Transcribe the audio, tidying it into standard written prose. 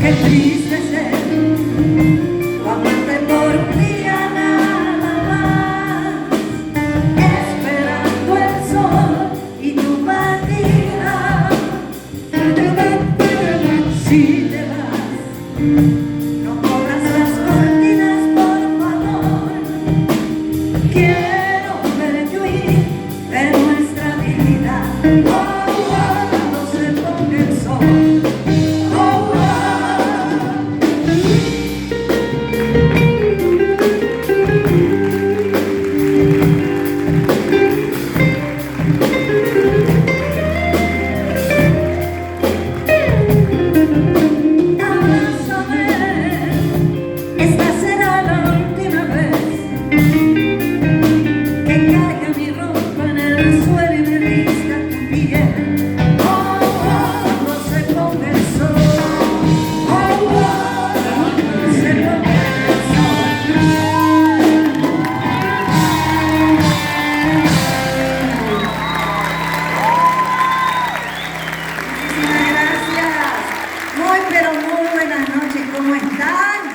Qué triste ser tu amante por un día nada más, esperando el sol y tu partida. Si te vas, no cobras las cortinas, por favor. Quiero verte huir de nuestra vida. Cuando se ponga el sol. Esta será la última vez que caiga mi ropa en el suelo y me vista tu piel. Cuando se ponga el sol, cuando se ponga el sol. Muchísimas gracias. Muy, pero muy buenas noches. ¿Cómo están?